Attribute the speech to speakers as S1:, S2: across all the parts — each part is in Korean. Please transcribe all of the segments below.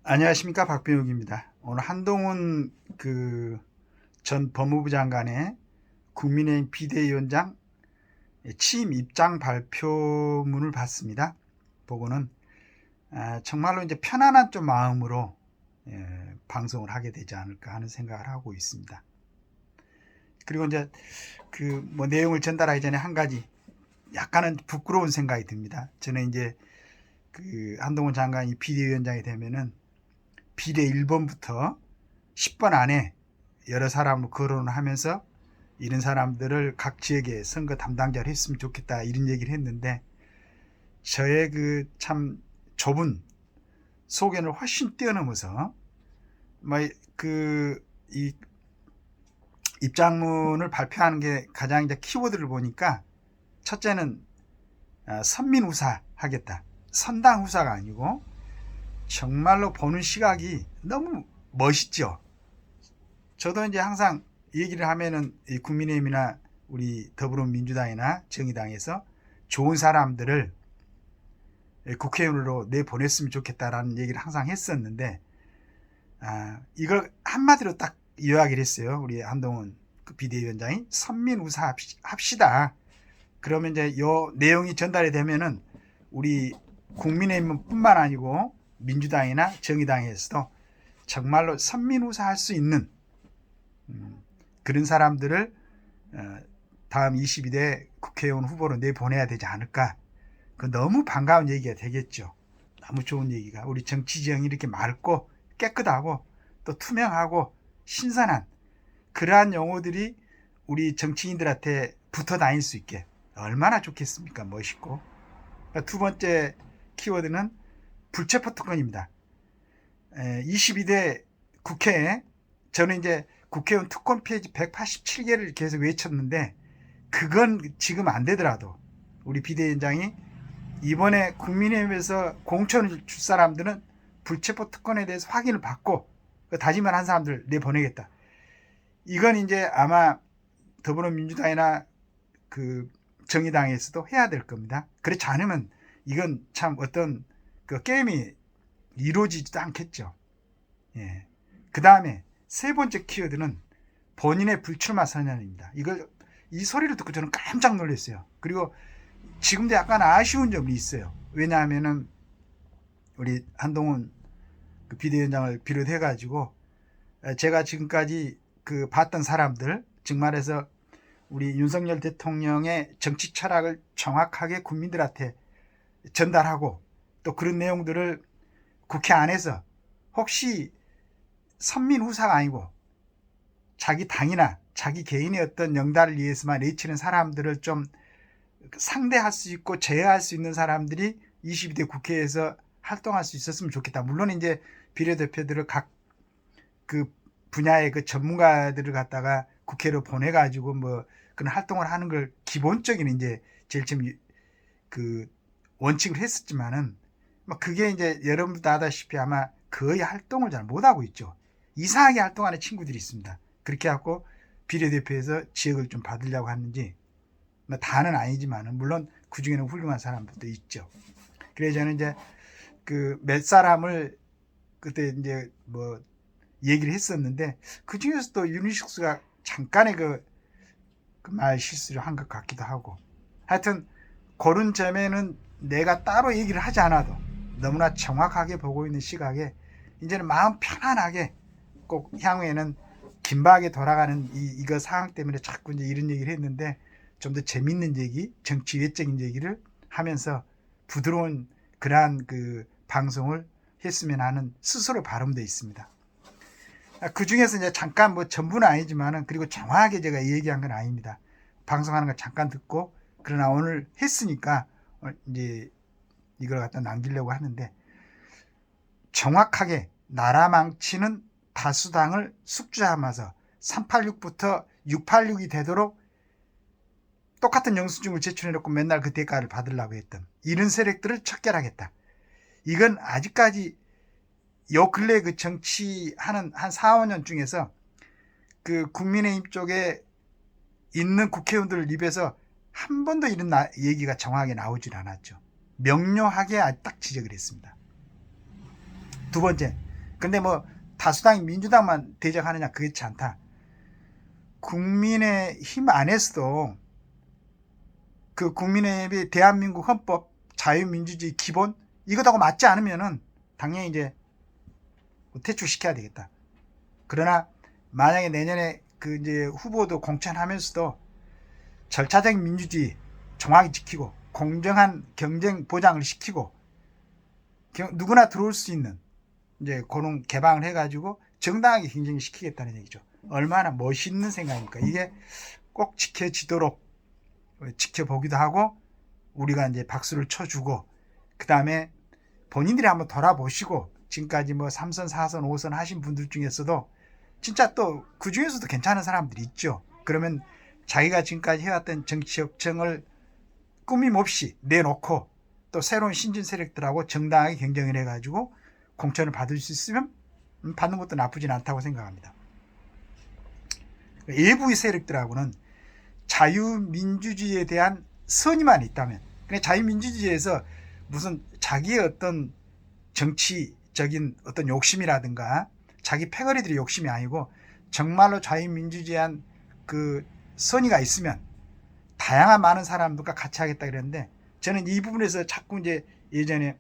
S1: 안녕하십니까, 박병욱입니다. 오늘 한동훈 전 법무부 장관의 국민의힘 비대위원장 취임 입장 발표문을 봤습니다. 보고는 정말로 이제 편안한 좀 마음으로 방송을 하게 되지 않을까 하는 생각을 하고 있습니다. 그리고 이제 내용을 전달하기 전에 한 가지 약간은 부끄러운 생각이 듭니다. 저는 이제 한동훈 장관이 비대위원장이 되면은 비례 1번부터 10번 안에 여러 사람을 거론을 하면서 이런 사람들을 각 지역에 선거 담당자를 했으면 좋겠다, 이런 얘기를 했는데, 저의 참 좁은 소견을 훨씬 뛰어넘어서 이 입장문을 발표하는 게 가장 이제 키워드를 보니까, 첫째는 선민후사 하겠다. 선당후사가 아니고 정말로 보는 시각이 너무 멋있죠. 저도 이제 항상 얘기를 하면은 국민의힘이나 우리 더불어민주당이나 정의당에서 좋은 사람들을 국회의원으로 내보냈으면 좋겠다라는 얘기를 항상 했었는데, 이걸 한마디로 딱 요약을 했어요. 우리 한동훈 비대위원장이 선민우사 합시다. 그러면 이제 요 내용이 전달이 되면은 우리 국민의힘뿐만 아니고 민주당이나 정의당에서도 정말로 선민우사 할 수 있는 그런 사람들을 다음 22대 국회의원 후보로 내보내야 되지 않을까. 그 너무 반가운 얘기가 되겠죠. 너무 좋은 얘기가. 우리 정치 지형이 이렇게 맑고 깨끗하고 또 투명하고 신선한 그러한 용어들이 우리 정치인들한테 붙어 다닐 수 있게 얼마나 좋겠습니까? 멋있고. 두 번째 키워드는 불체포 특권입니다. 22대 국회에 저는 이제 국회의원 특권 페이지 187개를 계속 외쳤는데, 그건 지금 안 되더라도 우리 비대위원장이 이번에 국민의힘에서 공천을 줄 사람들은 불체포 특권에 대해서 확인을 받고 다짐을 한 사람들 내보내겠다. 이건 이제 아마 더불어민주당이나 정의당에서도 해야 될 겁니다. 그렇지 않으면 이건 참 어떤 게임이 이루어지지도 않겠죠. 예. 그 다음에 세 번째 키워드는 본인의 불출마 선언입니다. 이 소리를 듣고 저는 깜짝 놀랐어요. 그리고 지금도 약간 아쉬운 점이 있어요. 왜냐하면은 우리 한동훈 비대위원장을 비롯해가지고 제가 지금까지 봤던 사람들, 즉 말해서 우리 윤석열 대통령의 정치 철학을 정확하게 국민들한테 전달하고 또 그런 내용들을 국회 안에서 혹시 선민후사가 아니고 자기 당이나 자기 개인의 어떤 영달을 위해서만 내치는 사람들을 좀 상대할 수 있고 제어할 수 있는 사람들이 22대 국회에서 활동할 수 있었으면 좋겠다. 물론 이제 비례대표들을 각 분야의 전문가들을 갖다가 국회로 보내가지고 그런 활동을 하는 걸 기본적인 이제 제일 처음 원칙을 했었지만은 그게 이제 여러분도 아다시피 아마 거의 활동을 잘 못하고 있죠. 이상하게 활동하는 친구들이 있습니다. 그렇게 해갖고 비례대표에서 지역을 좀 받으려고 하는지, 다는 아니지만은 물론 그 중에는 훌륭한 사람들도 있죠. 그래서 저는 이제 몇 사람을 그때 이제 얘기를 했었는데, 그 중에서도 유니식스가 잠깐의 말 실수를 한 것 같기도 하고, 하여튼 그런 점에는 내가 따로 얘기를 하지 않아도 너무나 정확하게 보고 있는 시각에 이제는 마음 편안하게 꼭 향후에는 긴박하게 돌아가는 이거 상황 때문에 자꾸 이제 이런 얘기를 했는데, 좀 더 재밌는 얘기, 정치 외적인 얘기를 하면서 부드러운 그러한 방송을 했으면 하는 스스로 바람도 있습니다. 그 중에서 이제 잠깐 전부는 아니지만은, 그리고 정확하게 제가 얘기한 건 아닙니다. 방송하는 거 잠깐 듣고, 그러나 오늘 했으니까 이제 이걸 갖다 남기려고 하는데, 정확하게 나라 망치는 다수당을 숙주하면서 386부터 686이 되도록 똑같은 영수증을 제출해놓고 맨날 그 대가를 받으려고 했던 이런 세력들을 척결하겠다. 이건 아직까지 요 근래 정치하는 한 4, 5년 중에서 국민의힘 쪽에 있는 국회의원들 입에서 한 번도 이런 얘기가 정확하게 나오질 않았죠. 명료하게 딱 지적을 했습니다. 두 번째, 근데 뭐 다수당이 민주당만 대적하느냐, 그렇지 않다. 국민의힘 안에서도 그 국민의힘이 대한민국 헌법, 자유민주주의 기본 이것하고 맞지 않으면은 당연히 이제 퇴출시켜야 되겠다. 그러나 만약에 내년에 그 이제 후보도 공천하면서도 절차적인 민주주의 정확히 지키고 공정한 경쟁 보장을 시키고 누구나 들어올 수 있는 이제 그런 개방을 해가지고 정당하게 경쟁을 시키겠다는 얘기죠. 얼마나 멋있는 생각입니까? 이게 꼭 지켜지도록 지켜보기도 하고 우리가 이제 박수를 쳐주고 그 다음에 본인들이 한번 돌아보시고 지금까지 뭐 3선, 4선, 5선 하신 분들 중에서도 진짜 또 그 중에서도 괜찮은 사람들이 있죠. 그러면 자기가 지금까지 해왔던 정치 역정을 꾸밈 없이 내놓고 또 새로운 신진 세력들하고 정당하게 경쟁을 해가지고 공천을 받을 수 있으면 받는 것도 나쁘진 않다고 생각합니다. 외부의 세력들하고는 자유민주주의에 대한 선의만 있다면, 그냥 자유민주주의에서 무슨 자기의 어떤 정치적인 어떤 욕심이라든가 자기 패거리들의 욕심이 아니고 정말로 자유민주주의에 대한 그 선의가 있으면 다양한 많은 사람들과 같이 하겠다 그랬는데, 저는 이 부분에서 자꾸 이제 예전에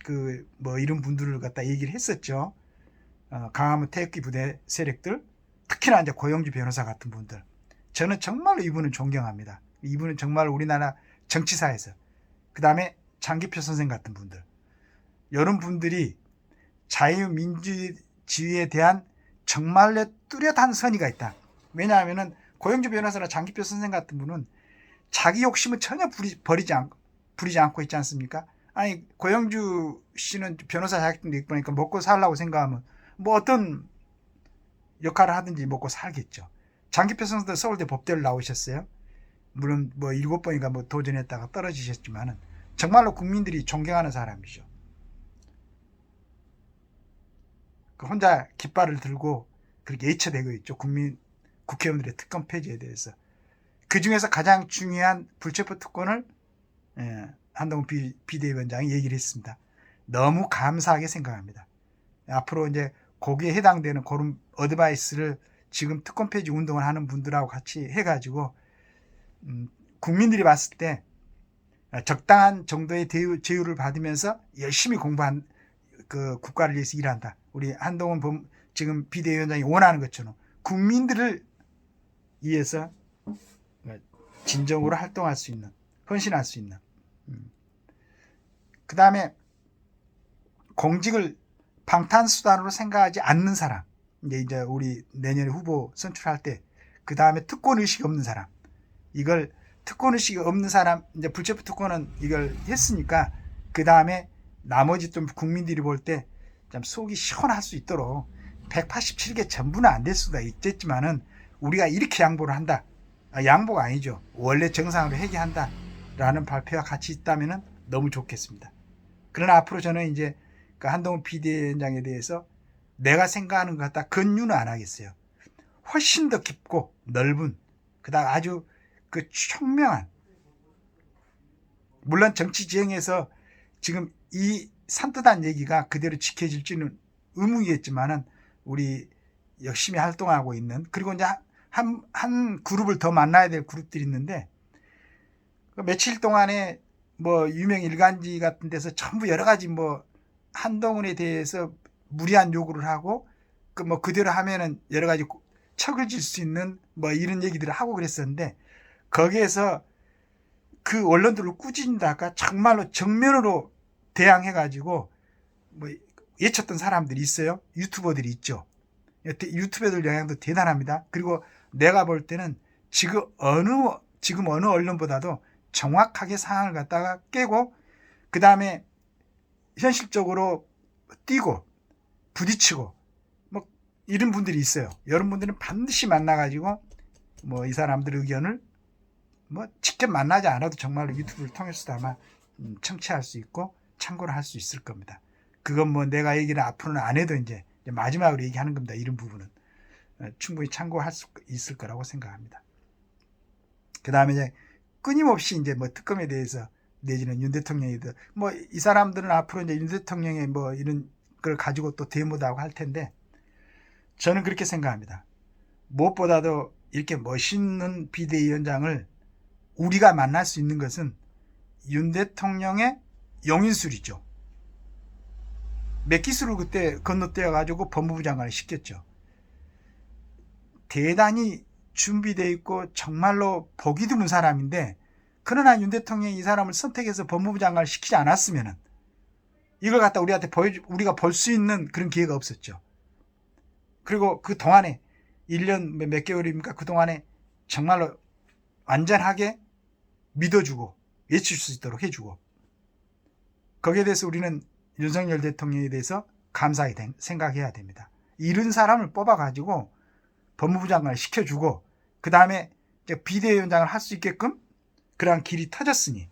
S1: 그 뭐 이런 분들을 갖다 얘기를 했었죠. 강화문 태극기 부대 세력들, 특히나 이제 고영주 변호사 같은 분들, 저는 정말로 이분은 존경합니다. 이분은 정말 우리나라 정치사에서, 그 다음에 장기표 선생 같은 분들, 이런 분들이 자유민주주의에 대한 정말로 뚜렷한 선의가 있다. 왜냐하면은 고영주 변호사나 장기표 선생 같은 분은 자기 욕심은 전혀 부리지 않고 있지 않습니까? 아니, 고영주 씨는 변호사 자격증도 있고 그러니까 먹고 살라고 생각하면 뭐 어떤 역할을 하든지 먹고 살겠죠. 장기표 선생도 서울대 법대를 나오셨어요. 물론 뭐 7번인가 뭐 도전했다가 떨어지셨지만은 정말로 국민들이 존경하는 사람이죠. 혼자 깃발을 들고 그렇게 외쳐대고 있죠. 국회의원들의 특검 폐지에 대해서. 그 중에서 가장 중요한 불체포 특권을 한동훈 비대위원장이 얘기를 했습니다. 너무 감사하게 생각합니다. 앞으로 이제 거기에 해당되는 그런 어드바이스를 지금 특권 폐지 운동을 하는 분들하고 같이 해가지고 국민들이 봤을 때 적당한 정도의 제휴를 받으면서 열심히 공부한 그 국가를 위해서 일한다. 우리 한동훈 지금 비대위원장이 원하는 것처럼 국민들을 위해서 진정으로 활동할 수 있는, 헌신할 수 있는. 그 다음에 공직을 방탄수단으로 생각하지 않는 사람. 이제 우리 내년에 후보 선출할 때, 그 다음에 특권의식이 없는 사람. 이걸 특권의식이 없는 사람, 이제 불체포 특권은 이걸 했으니까, 그 다음에 나머지 좀 국민들이 볼 때 좀 속이 시원할 수 있도록 187개 전부는 안 될 수가 있겠지만은 우리가 이렇게 양보를 한다. 양보가 아니죠. 원래 정상으로 회귀한다. 라는 발표와 같이 있다면 너무 좋겠습니다. 그러나 앞으로 저는 이제 그 한동훈 비대위원장에 대해서 내가 생각하는 것 같다 권유는 안 하겠어요. 훨씬 더 깊고 넓은, 그다음 아주 그 총명한, 물론 정치 지형에서 지금 이 산뜻한 얘기가 그대로 지켜질지는 의문이겠지만은 우리 열심히 활동하고 있는, 그리고 이제 한 그룹을 더 만나야 될 그룹들이 있는데, 며칠 동안에 뭐 유명 일간지 같은 데서 전부 여러 가지 뭐 한동훈에 대해서 무리한 요구를 하고 그 뭐 그대로 하면은 여러 가지 척을 질 수 있는 뭐 이런 얘기들을 하고 그랬었는데, 거기에서 그 언론들을 꾸짖다가 정말로 정면으로 대항해가지고 뭐 예쳤던 사람들이 있어요. 유튜버들이 있죠. 유튜버들 영향도 대단합니다. 그리고 내가 볼 때는 지금 어느 언론보다도 정확하게 상황을 갖다가 깨고 그 다음에 현실적으로 뛰고 부딪히고 뭐 이런 분들이 있어요. 여러분들은 반드시 만나가지고 뭐 이 사람들의 의견을 뭐 직접 만나지 않아도 정말로 유튜브를 통해서도 아마 청취할 수 있고 참고를 할 수 있을 겁니다. 그건 뭐 내가 얘기를 앞으로는 안 해도 이제 마지막으로 얘기하는 겁니다. 이런 부분은 충분히 참고할 수 있을 거라고 생각합니다. 그 다음에 이제 끊임없이 이제 뭐 특검에 대해서 내지는 윤 대통령이든 뭐 이 사람들은 앞으로 이제 윤 대통령의 뭐 이런 걸 가지고 또 데모도 하고 할 텐데 저는 그렇게 생각합니다. 무엇보다도 이렇게 멋있는 비대위원장을 우리가 만날 수 있는 것은 윤 대통령의 용인술이죠. 맥기술을 그때 건너뛰어 가지고 법무부 장관을 시켰죠. 대단히 준비되어 있고 정말로 보기 드문 사람인데, 그러나 윤 대통령이 이 사람을 선택해서 법무부 장관을 시키지 않았으면 이걸 갖다 우리한테 우리가 볼 수 있는 그런 기회가 없었죠. 그리고 그 동안에 1년 몇 개월입니까? 그 동안에 정말로 완전하게 믿어주고 외칠 수 있도록 해주고, 거기에 대해서 우리는 윤석열 대통령에 대해서 감사하게 생각해야 됩니다. 이런 사람을 뽑아가지고 법무부 장관을 시켜주고 그 다음에 비대위원장을 할 수 있게끔 그러한 길이 터졌으니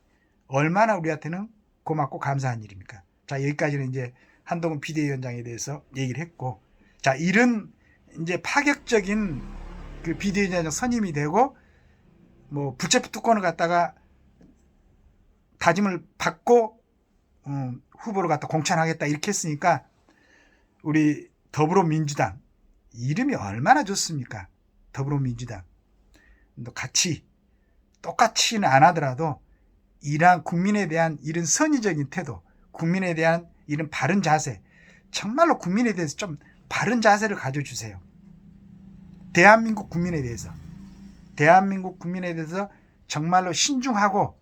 S1: 얼마나 우리한테는 고맙고 감사한 일입니까? 자, 여기까지는 이제 한동훈 비대위원장에 대해서 얘기를 했고, 자, 이런 이제 파격적인 그 비대위원장 선임이 되고 뭐 부채 특권을 갖다가 다짐을 받고 후보를 갖다 공천하겠다 이렇게 했으니까 우리 더불어민주당 이름이 얼마나 좋습니까? 더불어민주당 같이 똑같이는 안 하더라도 이러한 국민에 대한 이런 선의적인 태도, 국민에 대한 이런 바른 자세, 정말로 국민에 대해서 좀 바른 자세를 가져주세요. 대한민국 국민에 대해서 정말로 신중하고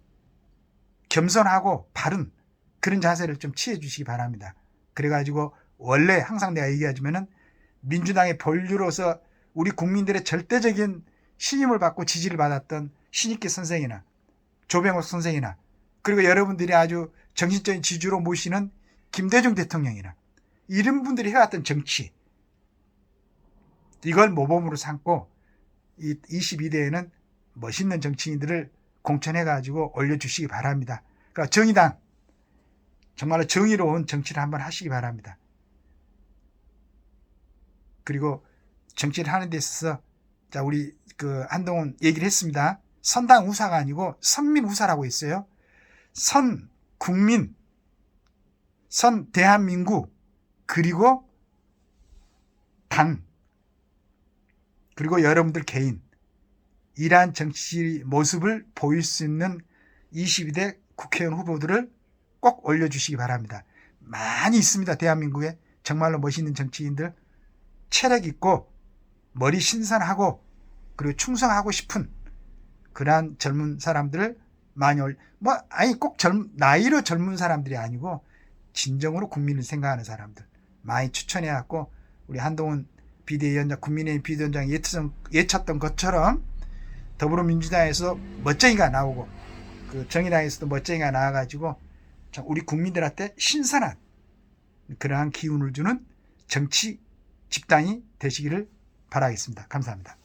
S1: 겸손하고 바른 그런 자세를 좀 취해 주시기 바랍니다. 그래가지고 원래 항상 내가 얘기하지만은 민주당의 본류로서 우리 국민들의 절대적인 신임을 받고 지지를 받았던 신익기 선생이나 조병옥 선생이나, 그리고 여러분들이 아주 정신적인 지주로 모시는 김대중 대통령이나, 이런 분들이 해왔던 정치, 이걸 모범으로 삼고 이 22대에는 멋있는 정치인들을 공천해가지고 올려주시기 바랍니다. 그러니까 정의당, 정말로 정의로운 정치를 한번 하시기 바랍니다. 그리고 정치를 하는 데 있어서, 자, 우리 한동훈 얘기를 했습니다. 선당 우사가 아니고 선민 우사라고 했어요. 선 국민, 선 대한민국, 그리고 당, 그리고 여러분들 개인, 이러한 정치 모습을 보일 수 있는 22대 국회의원 후보들을 꼭 올려주시기 바랍니다. 많이 있습니다. 대한민국에 정말로 멋있는 정치인들, 체력 있고 머리 신선하고 그리고 충성하고 싶은 그러한 젊은 사람들을 많이 꼭 나이로 젊은 사람들이 아니고 진정으로 국민을 생각하는 사람들 많이 추천해갖고 우리 한동훈 비대위원장, 국민의힘 비대위원장이 예쳤던 것처럼 더불어민주당에서 멋쟁이가 나오고 그 정의당에서도 멋쟁이가 나와가지고 우리 국민들한테 신선한 그러한 기운을 주는 정치 집단이 되시기를 바라겠습니다. 감사합니다.